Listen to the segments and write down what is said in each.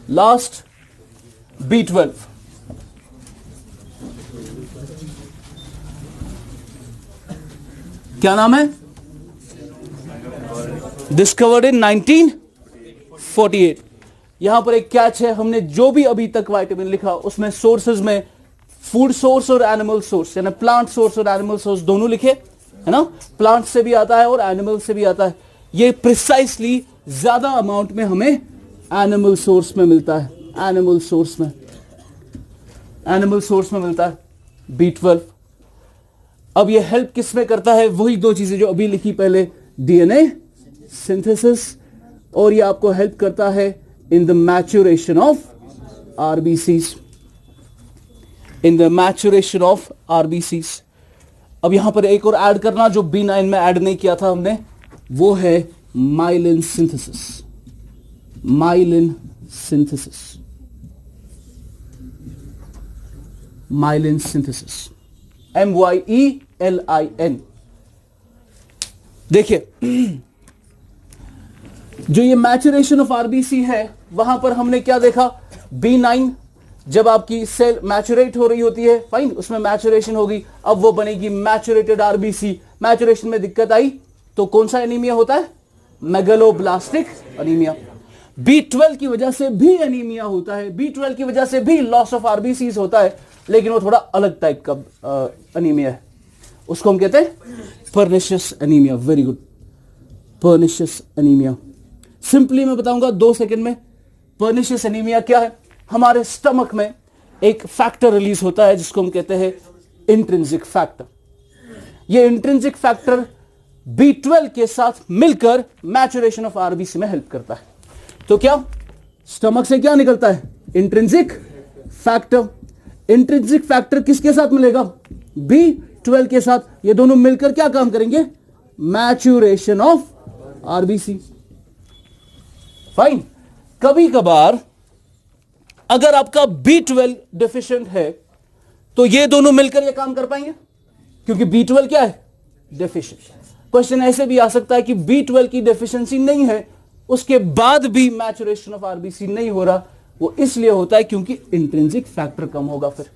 Last B12 क्या नाम है? Discovered in 1948। यहां पर एक कैच है, हमने जो भी अभी तक विटामिन लिखा उसमें सोर्सेज में फूड सोर्स और एनिमल सोर्स यानी प्लांट सोर्स और एनिमल सोर्स दोनों लिखे, है ना? प्लांट से भी आता है और एनिमल से भी आता है। ये प्रिसाइसली ज्यादा अमाउंट में हमें एनिमल सोर्स में मिलता है, एनिमल सोर्स में मिलता है B12। अब ये हेल्प किस में करता है? वही दो चीजें जो अभी लिखी पहले, डीएनए सिंथेसिस, और ये आपको हेल्प करता है in the maturation of RBCs, in the maturation of RBCs. अब यहां पर एक और ऐड करना जो B9 में ऐड नहीं किया था हमने, वो है myelin synthesis. Myelin synthesis, myelin synthesis, MYELIN। देखिए जो ये मैच्योरेशन ऑफ आरबीसी है, वहां पर हमने क्या देखा? B9 जब आपकी सेल मैच्योरेट हो रही होती है, फाइन, उसमें मैच्योरेशन होगी, अब वो बनेगी मैच्योरेटेड आरबीसी। मैच्योरेशन में दिक्कत आई तो कौन सा एनीमिया होता है? Megaloblastic anaemia. B12 की वजह से भी एनीमिया होता है, B12 की वजह से भी लॉस ऑफ आरबीसीज होता है, लेकिन वो थोड़ा अलग टाइप का एनीमिया है। उसको हम कहते हैं pernicious anaemia. Very good, pernicious anaemia. Simply मैं बताऊंगा 2 सेकंड में। पर्निशियस एनीमिया क्या है? हमारे स्टमक में एक फैक्टर रिलीज होता है जिसको हम कहते हैं इंट्रिंसिक फैक्टर। ये इंट्रिंसिक फैक्टर B12 के साथ मिलकर मैच्योरेशन ऑफ आरबीसी में हेल्प करता है। तो क्या स्टमक से क्या निकलता है? Intrinsic factor. इंट्रिंसिक फैक्टर किसके साथ मिलेगा? B12 के साथ। ये दोनों मिलकर क्या काम करेंगे? Maturation of RBC. फाइन। कभी कभार अगर आपका B12 डेफिशिएंट है तो ये दोनों मिलकर ये काम कर पाएंगे, क्योंकि B12 क्या है? डेफिशिएंट। क्वेश्चन ऐसे भी आ सकता है कि B12 की डेफिशिएंसी नहीं है, उसके बाद भी मैच्योरेशन ऑफ आरबीसी नहीं हो रहा। वो इसलिए होता है क्योंकि इंट्रिंसिक फैक्टर कम होगा। फिर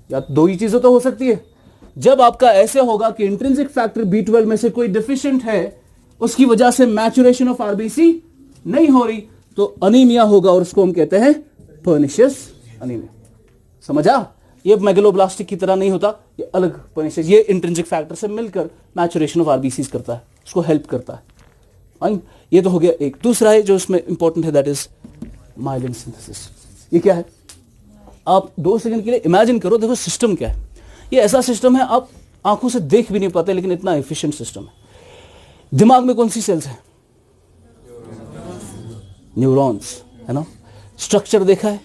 या दो ही चीजें तो हो सकती है। जब आपका ऐसे होगा कि इंट्रिंसिक फैक्टर B12 में से कोई डेफिशिएंट है, उसकी वजह से मैच्योरेशन ऑफ आरबीसी नहीं हो रही, तो अनीमिया होगा, और उसको हम कहते हैं पर्निशियस अनीमिया। समझा? ये मेगालोब्लास्टिक की तरह नहीं होता, ये अलग पर्निशियस। ये इंट्रिंसिक फैक्टर से मिलकर मैच्योरेशन ऑफ आरबीसीज करता है, उसको हेल्प करता है। फाइन, ये तो हो गया एक। दूसरा है जो इसमें इंपॉर्टेंट है, दैट इज माइलिन सिंथेसिस। ये क्या है? आप 2 सेकंड के लिए इमेजिन करो, देखो सिस्टम क्या है। ये ऐसा सिस्टम है आप आंखों से देख भी नहीं पाते, लेकिन इतना एफिशिएंट सिस्टम है। दिमाग में कौन सी सेल्स है? न्यूरॉन्स, है ना? स्ट्रक्चर देखा है?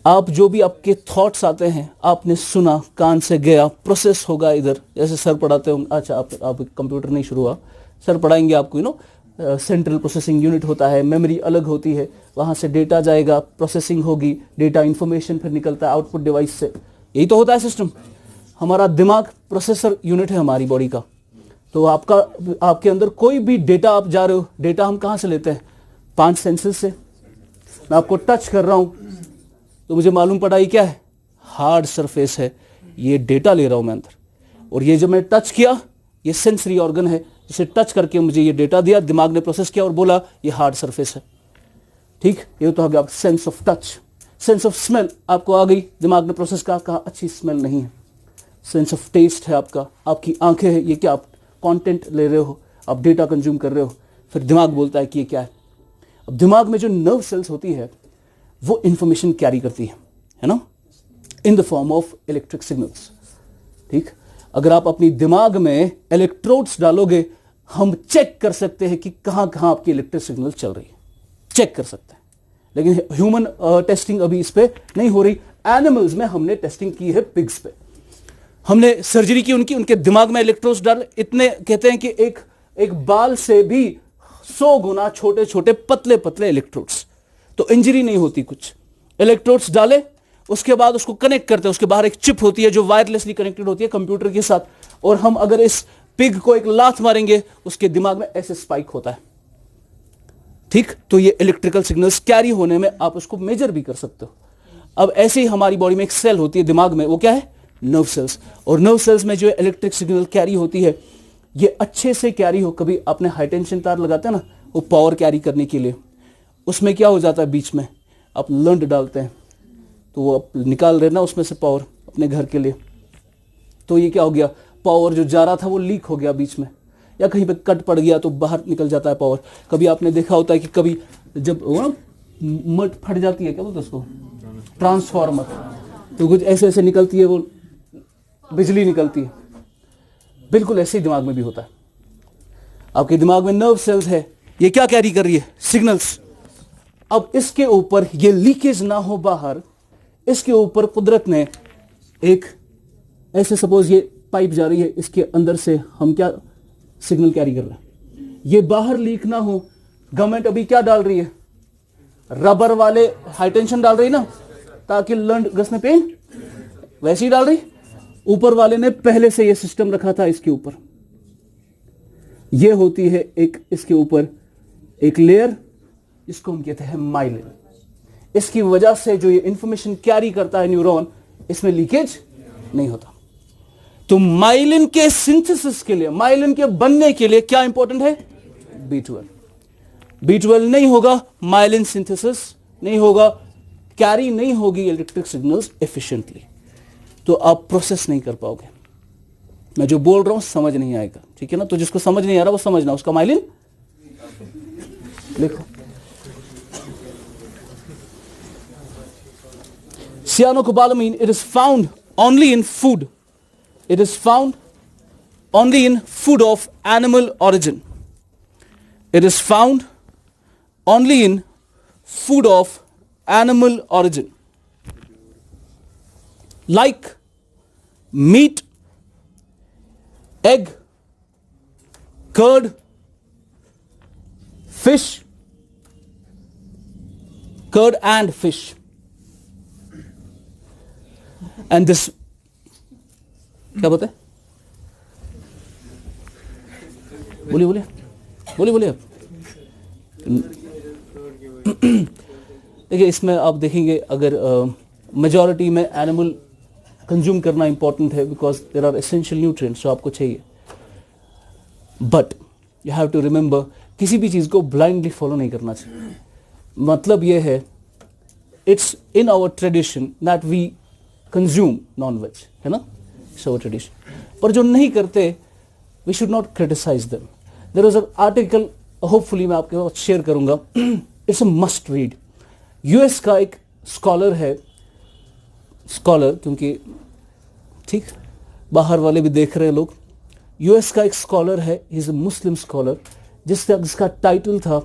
आप जो भी आपके थॉट्स आते हैं, आपने सुना, कान से गया, प्रोसेस होगा इधर, जैसे सर पढ़ाते होंगे। अच्छा, आप कंप्यूटर नहीं शुरू हुआ, सर पढ़ाएंगे आपको, सेंट्रल प्रोसेसिंग यूनिट होता है, मेमोरी अलग होती है, वहां से डेटा जाएगा, प्रोसेसिंग होगी, डेटा इंफॉर्मेशन फिर निकलता है आउटपुट डिवाइस से। यही तो होता है सिस्टम। हमारा दिमाग प्रोसेसर यूनिट है हमारी बॉडी का। तो आपके अंदर कोई भी डेटा आप जा रहे हो, डेटा हम कहां से लेते हैं? 5 सेंसेस से। मैं आपको टच कर रहा हूं तो मुझे मालूम पड़ा ये क्या है? हार्ड सरफेस है, ये डेटा ले रहा हूं मैं अंदर। और ये जब मैं टच किया, ये सेंसरी ऑर्गन है, जिसे टच करके मुझे ये डेटा दिया, दिमाग ने प्रोसेस किया और बोला ये हार्ड सरफेस है। ठीक, ये तो हो गया sense of touch. Sense of smell आपको आ गई, दिमाग ने प्रोसेस कहा अच्छी स्मेल नहीं है। सेंस ऑफ टेस्ट है आपका, आपकी आंखें हैं, ये क्या आप कंटेंट ले रहे हो, आप डेटा कंज्यूम कर रहे हो, फिर दिमाग बोलता है कि ये क्या है। अब दिमाग में जो नर्व सेल्स होती है वो इंफॉर्मेशन कैरी करती है ना, in the form of electric signals. ठीक, अगर आप अपनी दिमाग में इलेक्ट्रोड्स डालोगे, हम चेक कर सकते हैं कि कहां कहां आपकी इलेक्ट्रिक सिग्नल चल रही है, चेक कर सकते हैं। लेकिन ह्यूमन टेस्टिंग अभी इस पे नहीं हो रही। एनिमल्स में हमने टेस्टिंग की है, पिग्स पे हमने सर्जरी की उनके दिमाग में इलेक्ट्रोड्स डाल, इतने कहते हैं कि एक बाल से भी 100 गुना छोटे छोटे पतले पतले इलेक्ट्रोड्स, तो इंजरी नहीं होती कुछ। इलेक्ट्रोड्स डाले, उसके बाद उसको कनेक्ट करते हैं, उसके बाहर एक चिप होती है जो वायरलेसली कनेक्टेड होती है कंप्यूटर के साथ, और हम अगर इस पिग को एक लात मारेंगे, उसके दिमाग में ऐसे स्पाइक होता है। ठीक, तो ये इलेक्ट्रिकल सिग्नल्स कैरी होने में आप उसको मेजर भी कर सकते हो। अब ऐसे ही हमारी बॉडी में एक सेल होती है दिमाग में, वो क्या है? Nerve cells. और नर्व सेल्स में जो इलेक्ट्रिक सिग्नल कैरी होती है, ये अच्छे से कैरी हो। कभी आपने हाई टेंशन तार लगाते हैं ना, वो पावर कैरी करने के लिए, उसमें क्या हो जाता है, बीच में आप लंड डालते हैं तो वो आप निकाल रहे ना उसमें से पावर अपने घर के लिए, तो ये क्या हो गया, पावर जो जा रहा था वो लीक हो गया बीच में, या कहीं पे कट पड़ गया तो बाहर निकल जाता है पावर। कभी आपने देखा होता है कि कभी जब वो ना मट फट जाती है, क्या बोलते हैं उसको, ट्रांसफार्मर, तो कुछ ऐसे ऐसे निकलती है, वो बिजली निकलती है। बिल्कुल ऐसे ही दिमाग में भी होता है। आपके दिमाग में नर्व सेल्स है, ये क्या कैरी कर रही है, सिग्नल्स। अब इसके ऊपर ये लीकेज ना हो बाहर, इसके ऊपर कुदरत ने एक ऐसे, सपोज ये पाइप जा रही है, इसके अंदर से हम क्या सिग्नल कैरी कर रहे हैं, ये बाहर लीक ना हो। गवर्नमेंट अभी क्या डाल रही है, रबर वाले हाई टेंशन डाल रही ना, ताकि लंड घसने पेन, वैसे ही डाल रही। ऊपर वाले ने पहले से ये सिस्टम रखा था इसके ऊपर, ये होती है एक इसके ऊपर एक लेयर, इसको हम कहते हैं माइलिन। इसकी वजह से जो ये इंफॉर्मेशन कैरी करता है न्यूरॉन, इसमें लीकेज नहीं होता। तो माइलिन के सिंथेसिस के लिए, माइलिन के बनने के लिए क्या इंपॉर्टेंट है, B12। B12 नहीं होगा, माइलिन सिंथेसिस नहीं होगा, कैरी नहीं होगी इलेक्ट्रिक सिग्नल्स एफिशिएंटली, तो आप प्रोसेस नहीं कर पाओगे। मैं जो बोल रहा हूं समझ नहीं आएगा, ठीक है ना। तो जिसको समझ नहीं आ रहा वो समझना, उसका माइलिन लिखो। Cyanocobalamin, it is found only in food. It is found only in food of animal origin. It is found only in food of animal origin. Like meat, egg, curd, fish, curd and fish. And this, क्या बोलते हैं, बोलिए बोलिए बोलिए बोलिए आप। देखिए इसमें आप देखेंगे, अगर मेजॉरिटी में एनिमल कंज्यूम करना इंपॉर्टेंट है, because there are essential nutrients जो आपको चाहिए। But you have to remember, किसी भी चीज़ को ब्लाइंडली फॉलो नहीं करना चाहिए। मतलब यह है, it's in our tradition that we consume non veg, है ना, इट्स आवर ट्रेडिशन। पर जो नहीं करते, we should not criticise them. There is an article, hopefully मैं आपके साथ शेयर करूंगा, it's a must read. US का एक स्कॉलर है, स्कॉलर क्योंकि ठीक बाहर वाले भी देख रहे हैं लोग, यूएस का एक स्कॉलर है, he is a Muslim scholar, जिसका टाइटल था,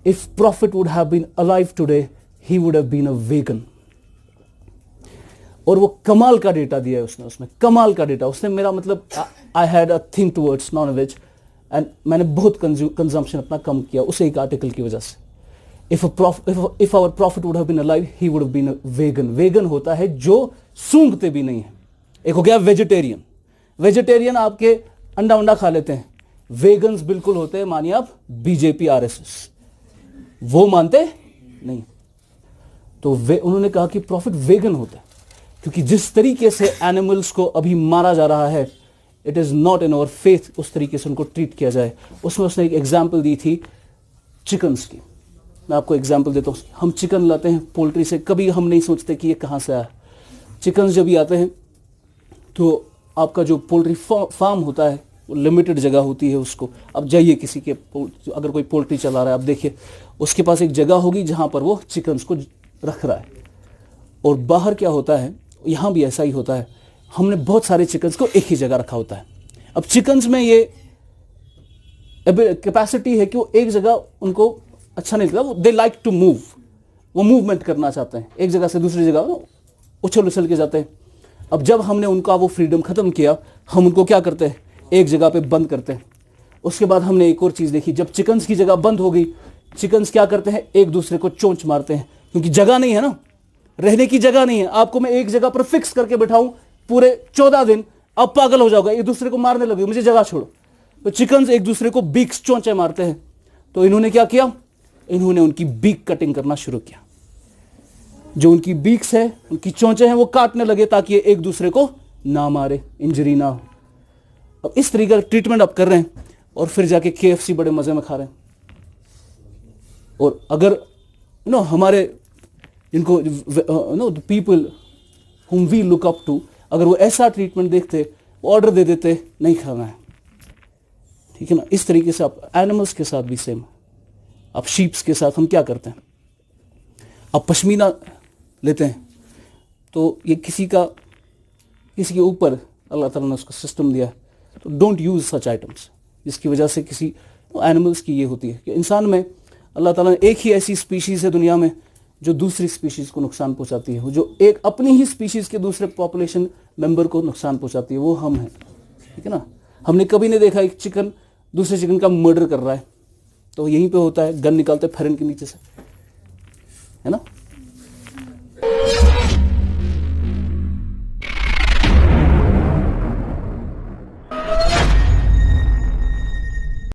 if Prophet would have been alive today he would have been a vegan. और वो कमाल का डेटा दिया है उसने, उसमें कमाल का डेटा। उसने मेरा मतलब, I had a thing towards non veg and मैंने बहुत कंजम्पशन अपना कम किया उस एक आर्टिकल की वजह से। If our Prophet would have been alive he would have been a vegan. Vegan होता है जो सूंघते भी नहीं है। एक हो गया वेजिटेरियन, वेजिटेरियन आपके अंडा उंडा खा लेते हैं। वेगन्स बिल्कुल होते हैं, मानिए आप बीजेपी आरएसएस, वो मानते नहीं। तो उन्होंने कहा कि प्रॉफिट वेगन होता है, क्योंकि जिस तरीके से एनिमल्स को अभी मारा जा रहा है, it is not in our faith उस तरीके से उनको ट्रीट किया जाए। उसमें उसने एक एग्जाम्पल दी थी चिकन्स की। मैं आपको एग्जाम्पल देता हूँ। हम चिकन लाते हैं पोल्ट्री से, कभी हम नहीं सोचते कि ये कहाँ से आया। चिकन्स जब भी आते हैं तो आपका जो पोल्ट्री फार्म होता है, वो लिमिटेड जगह होती है। उसको अब जाइए किसी के, अगर कोई पोल्ट्री चला रहा है, आप देखिए उसके पास एक जगह होगी जहाँ पर वो चिकन्स को रख रहा है। और बाहर क्या होता है, यहाँ भी ऐसा ही होता है, हमने बहुत सारे चिकन्स को एक ही जगह रखा होता है। अब चिकन्स में ये कैपेसिटी है कि वो एक जगह उनको अच्छा नहीं लगता, दे लाइक टू मूव, वो मूवमेंट करना चाहते हैं, एक जगह से दूसरी जगह उछल उछल के जाते हैं। अब जब हमने उनका वो फ्रीडम खत्म किया, हम उनको क्या करते हैं, एक जगह पे बंद करते हैं। उसके बाद हमने एक और चीज़ देखी, जब चिकन्स की जगह बंद हो गई, चिकन्स क्या करते हैं, एक दूसरे को चोंच मारते हैं, क्योंकि जगह नहीं है ना, रहने की जगह नहीं है। आपको मैं एक जगह पर फिक्स करके बैठाऊं पूरे 14 दिन, आप पागल हो जाओगे, एक दूसरे को मारने लगे, मुझे जगह छोड़ो। तो चिकन्स एक दूसरे को बीक्स चोंचे मारते हैं। तो इन्होंने क्या किया, इन्होंने उनकी बीक कटिंग करना शुरू किया। जो उनकी बीक्स है, उनकी चोंचे हैं, वो काटने लगे ताकि ये एक दूसरे को ना मारे, इंजरी ना हो। अब इस तरीके का ट्रीटमेंट आप कर रहे हैं और फिर जाके KFC बड़े मजे में खा रहे हैं। और अगर हमारे जिनको the people whom we look up to, अगर वो ऐसा ट्रीटमेंट देखते, ऑर्डर दे देते नहीं खाना है, ठीक है ना। इस तरीके से आप एनिमल्स के साथ भी सेम, आप शीप्स के साथ हम क्या करते हैं, आप पश्मीना लेते हैं तो ये किसी के ऊपर अल्लाह ताला ने उसका सिस्टम दिया है, तो डोंट यूज सच आइटम्स, जिसकी वजह से किसी एनिमल्स की ये होती है कि इंसान में अल्लाह ताला ने एक ही ऐसी स्पीशीज़ है दुनिया में जो दूसरी स्पीशीज़ को नुकसान पहुंचाती है, वो जो एक अपनी ही स्पीशीज़ के दूसरे पॉपुलेशन मेंबर को नुकसान पहुंचाती है, वो हम हैं, ठीक है ना। हमने कभी नहीं देखा एक चिकन दूसरे चिकन का मर्डर कर रहा है, तो यहीं पे होता है, गन निकालते फैरन के नीचे से, है ना।